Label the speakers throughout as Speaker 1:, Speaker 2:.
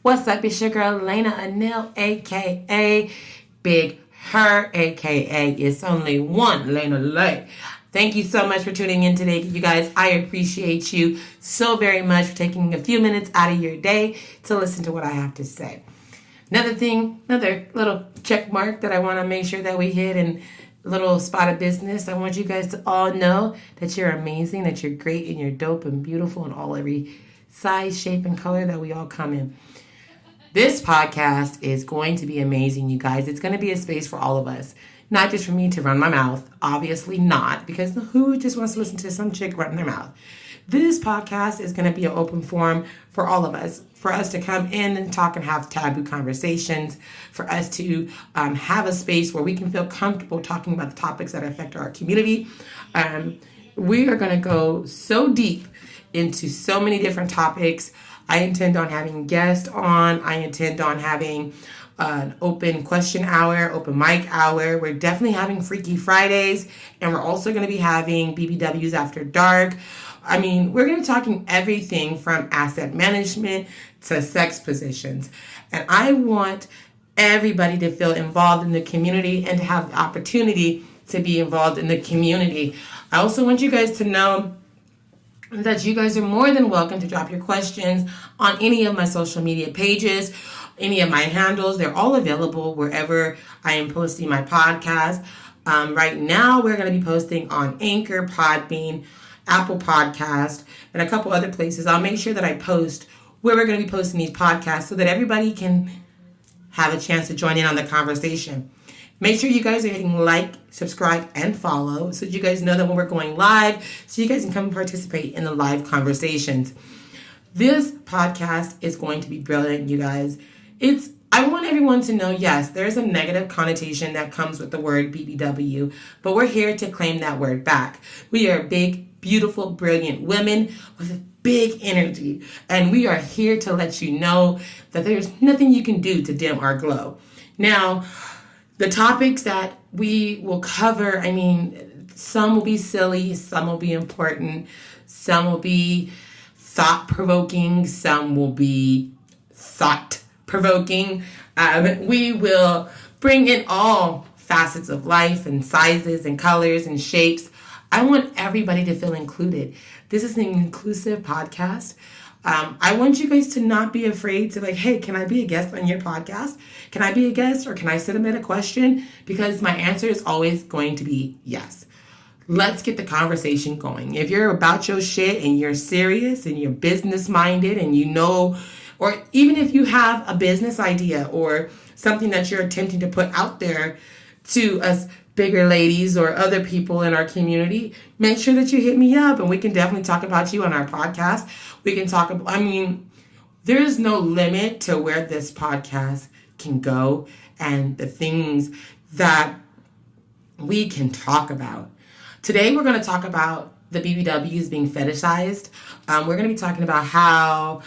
Speaker 1: What's up? It's your girl, Lena Anil, a.k.a. Big Her, a.k.a. It's only one Lena Lay. Thank you so much for tuning in today, you guys. I appreciate you so very much for taking a few minutes out of your day to listen to what I have to say. Another little check mark that I want to make sure that we hit, and little spot of business. I want you guys to all know that you're amazing, that you're great, and you're dope and beautiful in every size, shape, and color that we all come in. This podcast is going to be amazing, you guys. It's going to be a space for all of us. Not just for me to run my mouth. Obviously not, because who just wants to listen to some chick running their mouth? This podcast is going to be an open forum for all of us, for us to come in and talk and have taboo conversations, for us to have a space where we can feel comfortable talking about the topics that affect our community. We are going to go so deep into so many different topics. I intend on having guests on. I intend on having an open question hour, open mic hour. We're definitely having Freaky Fridays, and we're also going to be having BBWs After Dark. I mean, we're going to be talking everything from asset management to sex positions. And I want everybody to feel involved in the community and to have the opportunity to be involved in the community. I also want you guys to know that you guys are more than welcome to drop your questions on any of my social media pages, any of my handles. They're all available wherever I am posting my podcast. Right now, we're going to be posting on Anchor, Podbean, Apple Podcast, and a couple other places. I'll make sure that I post where we're going to be posting these podcasts so that everybody can have a chance to join in on the conversation. Make sure you guys are hitting like, subscribe, and follow so that you guys know that when we're going live, so you guys can come and participate in the live conversations. This podcast is going to be brilliant, you guys. I want everyone to know, yes, there's a negative connotation that comes with the word BBW, but we're here to claim that word back. We are big, beautiful, brilliant women with big energy, and we are here to let you know that there's nothing you can do to dim our glow. Now, the topics that we will cover, I mean, some will be silly, some will be important, some will be thought-provoking, some will be thought-provoking. We will bring in all facets of life and sizes and colors and shapes. I want everybody to feel included. This is an inclusive podcast. I want you guys to not be afraid to hey, can I be a guest on your podcast? Can I be a guest, or can I submit a question? Because my answer is always going to be yes. Let's get the conversation going. If you're about your shit and you're serious and you're business minded and you know, or even if you have a business idea or something that you're attempting to put out there to us bigger ladies or other people in our community, make sure that you hit me up and we can definitely talk about you on our podcast. We can talk about, there's no limit to where this podcast can go and the things that we can talk about. Today, we're going to talk about the BBWs being fetishized. We're going to be talking about how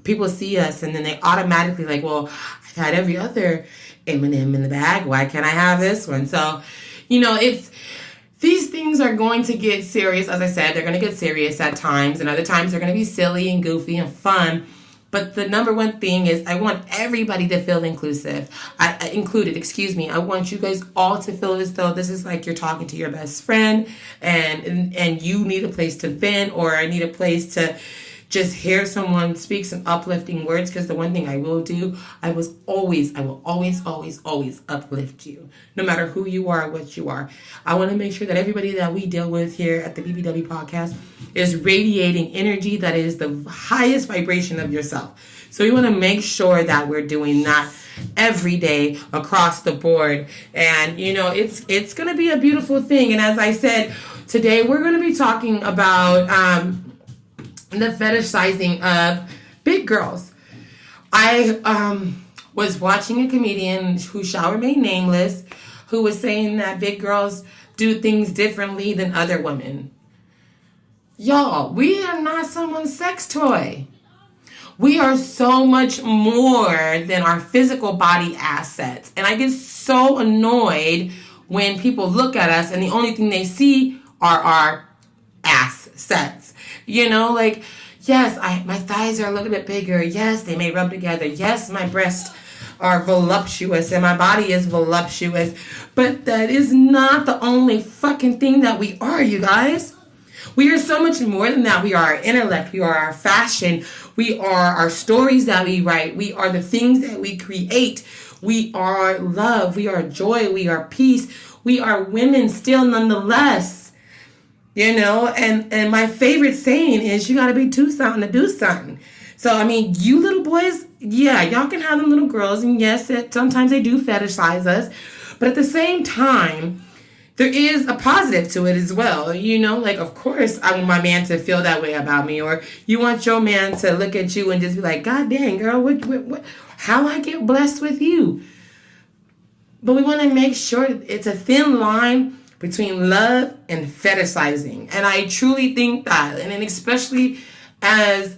Speaker 1: people see us and then they automatically I've had every other M&M in the bag. Why can't I have this one? So, these things are going to get serious. As I said, they're going to get serious at times, and other times they're going to be silly and goofy and fun. But the number one thing is I want everybody to feel included. I want you guys all to feel as though this is like you're talking to your best friend and you need a place to vent, or I need a place to just hear someone speak some uplifting words. Because the one thing I will do, I will always uplift you, no matter who you are, what you are. I want to make sure that everybody that we deal with here at the BBW Podcast is radiating energy that is the highest vibration of yourself. So we want to make sure that we're doing that every day across the board. And, it's going to be a beautiful thing. And as I said, today we're going to be talking about the fetishizing of big girls. I was watching a comedian who shall remain nameless, who was saying that big girls do things differently than other women. Y'all, we are not someone's sex toy. We are so much more than our physical body assets. And I get so annoyed when people look at us and the only thing they see are our assets. Yes, my thighs are a little bit bigger. Yes, they may rub together. Yes, my breasts are voluptuous and my body is voluptuous. But that is not the only fucking thing that we are, you guys. We are so much more than that. We are our intellect. We are our fashion. We are our stories that we write. We are the things that we create. We are love. We are joy. We are peace. We are women still nonetheless. You know, and my favorite saying is you got to be two something to do something. So, I mean, you little boys, yeah, y'all can have them little girls. And yes, sometimes they do fetishize us. But at the same time, there is a positive to it as well. You know, like, of course, I want my man to feel that way about me. Or you want your man to look at you and just be like, God dang, girl, what, how I get blessed with you? But we want to make sure it's a thin line between love and fetishizing. And I truly think that, and then especially as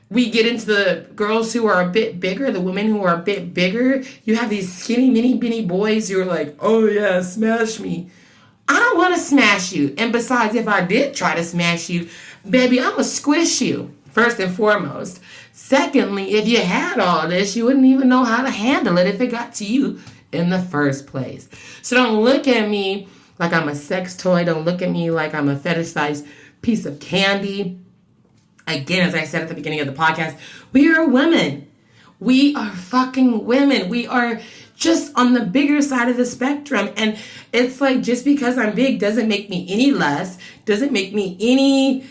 Speaker 1: we get into the girls who are a bit bigger, the women who are a bit bigger, you have these skinny, bitty boys who are like, oh yeah, smash me. I don't want to smash you. And besides, if I did try to smash you, baby, I'm going to squish you, first and foremost. Secondly, if you had all this, you wouldn't even know how to handle it if it got to you in the first place. So don't look at me like I'm a sex toy. Don't look at me like I'm a fetishized piece of candy. Again, as I said at the beginning of the podcast, we are women. We are fucking women. We are just on the bigger side of the spectrum. And it's like, just because I'm big doesn't make me any less, doesn't make me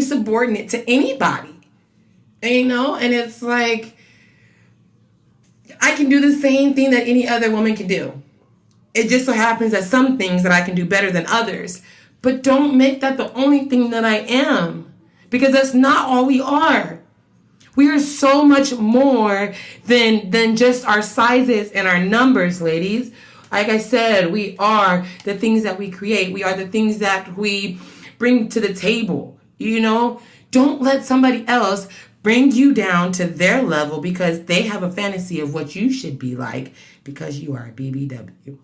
Speaker 1: subordinate to anybody. You know? And it's like, I can do the same thing that any other woman can do. It just so happens that some things that I can do better than others. But don't make that the only thing that I am. Because that's not all we are. We are so much more than just our sizes and our numbers, ladies. Like I said, we are the things that we create. We are the things that we bring to the table. You know, don't let somebody else bring you down to their level because they have a fantasy of what you should be like because you are a BBW.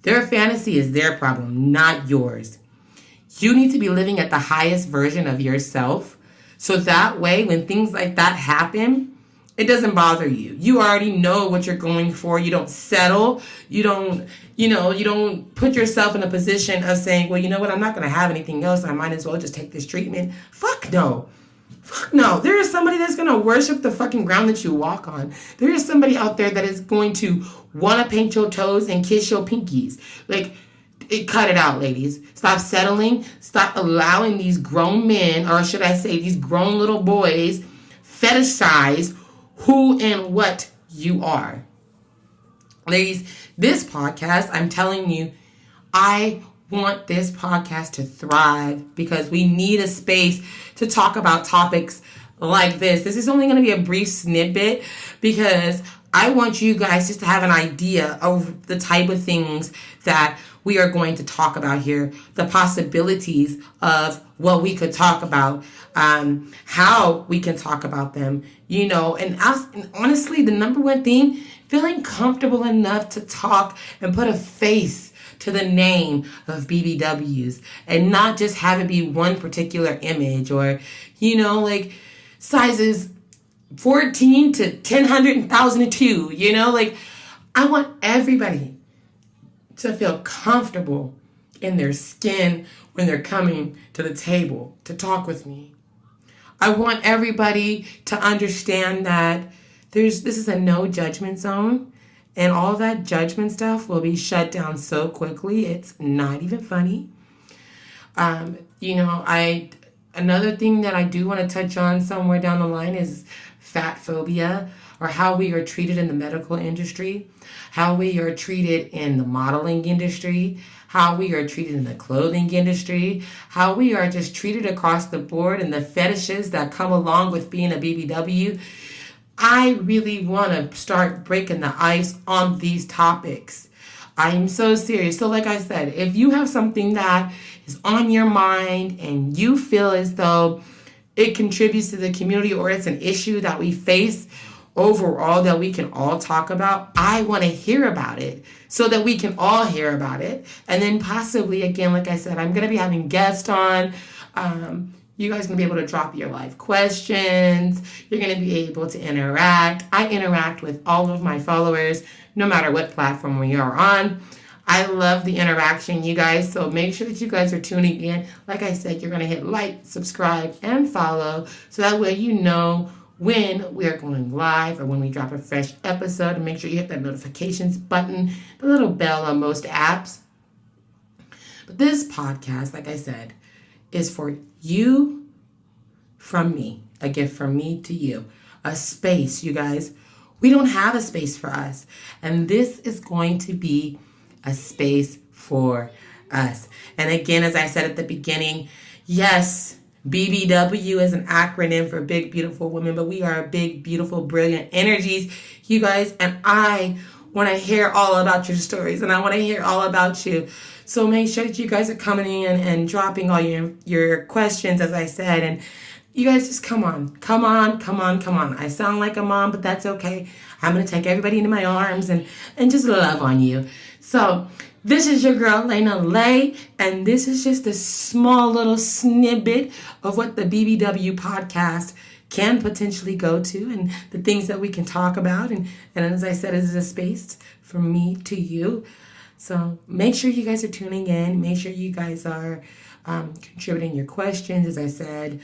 Speaker 1: Their fantasy is their problem, not yours. You need to be living at the highest version of yourself. So that way, when things like that happen, it doesn't bother you. You already know what you're going for. You don't settle. You don't put yourself in a position of saying, well, you know what? I'm not going to have anything else. I might as well just take this treatment. Fuck no. Fuck no. There is somebody that's going to worship the fucking ground that you walk on. There is somebody out there that is going to want to paint your toes and kiss your pinkies. Like, cut it out, ladies. Stop settling. Stop allowing these grown men, or should I say these grown little boys, fetishize who and what you are. Ladies, this podcast, I'm telling you, I want this podcast to thrive because we need a space to talk about topics like this. This is only going to be a brief snippet because I want you guys just to have an idea of the type of things that we are going to talk about here, the possibilities of what we could talk about, how we can talk about them, you know, and honestly, the number one thing, feeling comfortable enough to talk and put a face to the name of BBWs and not just have it be one particular image or, you know, like sizes 14 to 1,002, you know, like I want everybody to feel comfortable in their skin when they're coming to the table to talk with me. I want everybody to understand that this is a no judgment zone, and all that judgment stuff will be shut down so quickly. It's not even funny. Another thing that I do want to touch on somewhere down the line is fat phobia, or how we are treated in the medical industry, how we are treated in the modeling industry, how we are treated in the clothing industry, how we are just treated across the board, and the fetishes that come along with being a BBW. I really want to start breaking the ice on these topics. I'm so serious. So like I said, if you have something that is on your mind and you feel as though it contributes to the community or it's an issue that we face overall that we can all talk about, I want to hear about it so that we can all hear about it. And then possibly, again, like I said, I'm going to be having guests on. You guys are going to be able to drop your live questions. You're going to be able to interact. I interact with all of my followers, no matter what platform we are on. I love the interaction, you guys. So make sure that you guys are tuning in. Like I said, you're going to hit like, subscribe, and follow. So that way you know when we are going live or when we drop a fresh episode. And make sure you hit that notifications button, the little bell on most apps. But this podcast, like I said, is for you from me. A gift from me to you. A space, you guys. We don't have a space for us. And this is going to be a space for us. And again, as I said at the beginning, yes, BBW is an acronym for Big Beautiful Women, but we are big, beautiful, brilliant energies, you guys. And I want to hear all about your stories, and I want to hear all about you. So make sure that you guys are coming in and dropping all your questions, as I said. And you guys just come on. I sound like a mom, but that's okay. I'm going to take everybody into my arms and just love on you. So this is your girl, Lena Lay, and this is just a small little snippet of what the BBW podcast can potentially go to and the things that we can talk about. And as I said, it is a space from me to you. So make sure you guys are tuning in. Make sure you guys are contributing your questions. As I said,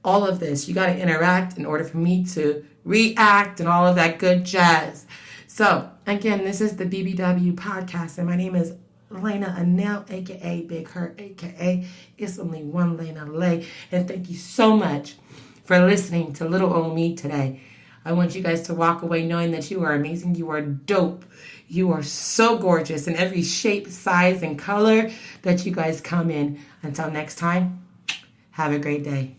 Speaker 1: all of this, you got to interact in order for me to react and all of that good jazz. So again, this is the BBW podcast, and my name is Lena Anel, aka Big Her, aka It's Only One Lena Lay. And thank you so much for listening to little old me today. I want you guys to walk away knowing that you are amazing, you are dope, you are so gorgeous in every shape, size, and color that you guys come in. Until next time, have a great day.